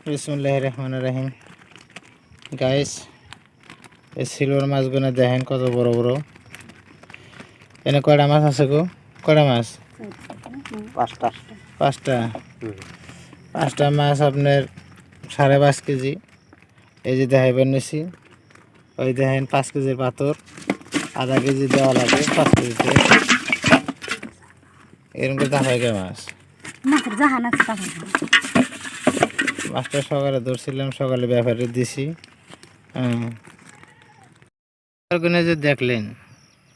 বিসমিল্লাহির রহমানির রহিম। গাইস, এই সিলভার মাছগুলো দেখেন কত বড় বড়। এনে কয়টা মাছ আছে গো? কয়টা মাছ? পাঁচটা মাছ আপনার 5.5 কেজি। এই যে দেখাইবার নিছি, ওই দেখেন 5 কেজির পাথর, আধা কেজি দেওয়া লাগে 5 কেজিতে। এরকম করে দেখা হয় মাছ। মাছটা সকালে ধরছিলাম, সকালে ব্যাপারে দিছি। গুনে যে দেখলেন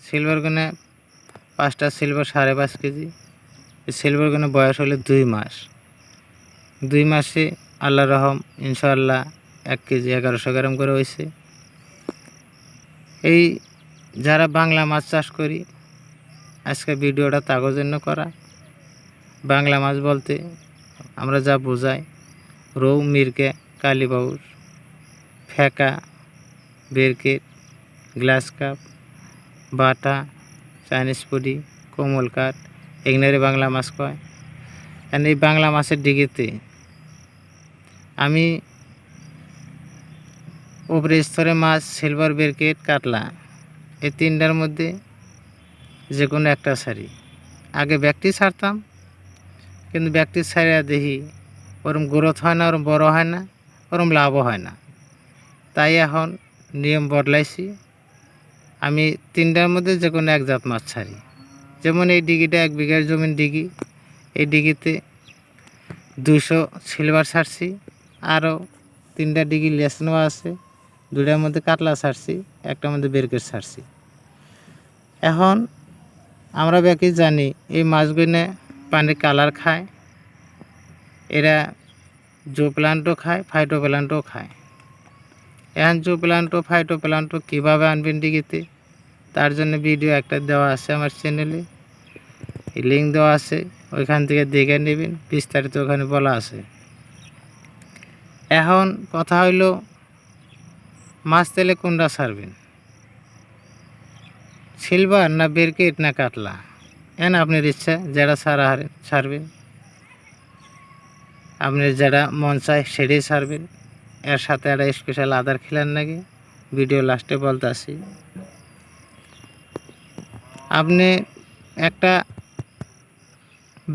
সিলভার গুনে 5টা সিলভার 5.5 কেজি। সিলভার গুনে বয়স হলে 2 মাস। 2 মাসে আল্লাহ রহম ইনশাআল্লাহ 1 কেজি 1100 গ্রাম করে হয়েছে। এই যারা বাংলা মাছ চাষ করি, আজকে ভিডিওটা তাগর জন্য করা। বাংলা মাছ বলতে আমরা যা বোঝাই রৌ, মিরকে, কালীবাউস, ফেকা, বেরকেট, গ্লাস কাপ, বাটা, চাইনিজ পুডি, কোমল কাঠ, এগুলোরে বাংলা মাছ কয়। কারণ এই বাংলা মাছের ডিগিতে আমি উপরে স্তরে মাছ সিলভার, বেরকেট, কাতলা এই 3টার মধ্যে যে কোনো একটা ছাড়ি। আগে ব্যাগটি ছাড়তাম, কিন্তু ব্যাগটি ছাড়িয়া দেখি ওরম গ্রোথ হয় না, ওরম বড় হয় না, ওরম লাভও হয় না। তাই এখন নিয়ম বদলাইছি, আমি 3টার মধ্যে যে কোনো এক জাত মাছ ছাড়ি। যেমন এই ডিগিটা 1 বিঘার জমিন ডিগি, এই ডিগিতে 200 সিলভার ছাড়ছি, আরও 3টা ডিগি লেস নেওয়া আছে, 2টার মধ্যে কাতলা ছাড়ছি, 1টার মধ্যে বেরকেট ছাড়ছি। এখন আমরা ব্যাকি জানি এই মাছগুলো পানির কালার খায়, এরা জো প্লান্টও খায়, ফাইটো প্লান্টও খায়। এখন জো প্লান্টো, ফাইটো প্লান্টো কীভাবে আনবেন ডিগিতে, তার জন্য ভিডিও একটা দেওয়া আছে আমার চ্যানেলে, লিঙ্ক দেওয়া আছে, ওইখান থেকে দেখে নেবেন, বিস্তারিত ওখানে বলা আছে। এখন কথা হইল মাছ তেলে কোনটা ছাড়বেন, সিলভার না বেরকেট না কাতলা? এখন আপনার ইচ্ছা, যেটা ছাড়বেন, আপনার যেটা মন চায় সেটাই ছাড়বেন। এর সাথে একটা স্পেশাল আদার খেলার নাকি ভিডিও লাস্টে বলতে আসি। আপনি একটা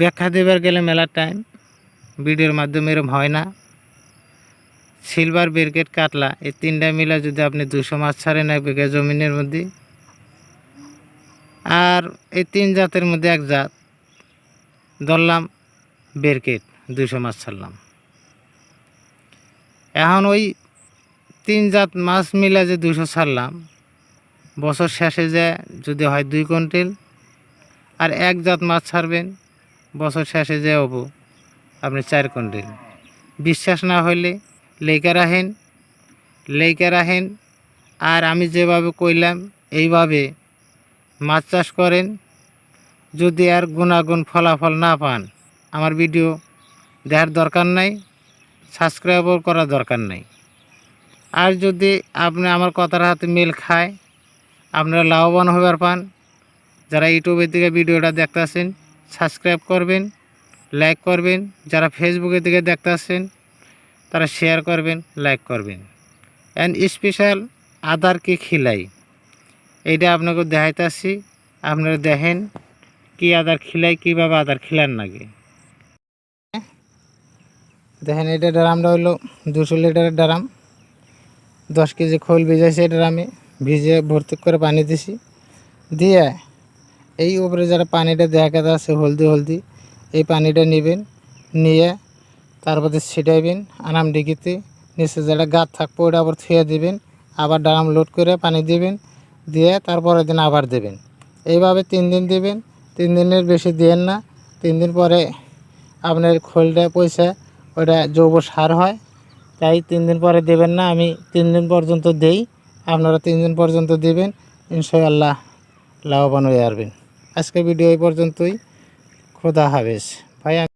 ব্যাখ্যা দেবার গেলে মেলা টাইম, ভিডিওর মাধ্যমে এরম হয় না। সিলভার, বেরকেট, কাতলা এই 3টা মিলা যদি আপনি 200 মাছ ছাড়েন 1 বিঘা জমিনের মধ্যে, আর এই 3 জাতের মধ্যে এক জাত ধরলাম বেরকেট, 200 মাছ ছাড়লাম। এখন ওই 3 জাত মাছ মিলা যে 200 ছাড়লাম, বছর শেষে যে যদি হয় 2 কুইন্টাল, আর 1 জাত মাছ ছাড়বেন, বছর শেষে যে হবো আপনি 4 কুইন্টাল। বিশ্বাস না হইলে লেখা রাখেন, আর আমি যেভাবে কইলাম এইভাবে মাছ চাষ করেন। যদি আর গুণাগুণ ফলাফল না পান, আমার ভিডিও দেখার দরকার নাই, সাবস্ক্রাইবও করার দরকার নাই। আর যদি আপনি আমার কথার হাতে মিল খায়, আপনারা লাভবান হবার পান, যারা ইউটিউবের দিকে ভিডিওটা দেখতেছেন সাবস্ক্রাইব করবেন, লাইক করবেন। যারা ফেসবুকের দিকে দেখতেছেন তারা শেয়ার করবেন, লাইক করবেন। অ্যান্ড স্পেশাল আদার কি খিলাই, এইটা আপনাকে দেখাইতেছি, আপনারা দেখেন কি আদার খিলাই, কীভাবে আদার খিলার লাগে। দেখেন এটা ড্রামটা হইলো 200 লিটারের ড্রাম, 10 কেজি খোল ভিজাইছে ড্রামে, ভিজে ভর্তি করে পানি দিছি, দিয়ে এই উপরে যারা পানিটা দেখা আছে হলদি এই পানিটা নেবেন, নিয়ে তারপরে ছিটাইবেন আনাম ডিগিতে। নিচে যেটা গাত থাকবো ওটা আবার থুয়ে দিবেন, আবার ড্রাম লোড করে পানি দিবেন, দিয়ে তারপরের দিন আবার দেবেন। এইভাবে 3 দিন দিবেন, 3 দিনের বেশি দিয়েন না। 3 দিন পরে আপনার খোলটা পয়সা ওটা জৈব সার হয়, তাই 3 দিন পরে দেবেন না। আমি 3 দিন পর্যন্ত দেই, আপনারা 3 দিন পর্যন্ত দেবেন, ইনশাআল্লাহ লাভবান হয়ে আসবেন। আজকে ভিডিও এই পর্যন্তই। খোদা হাফেজ ভাই।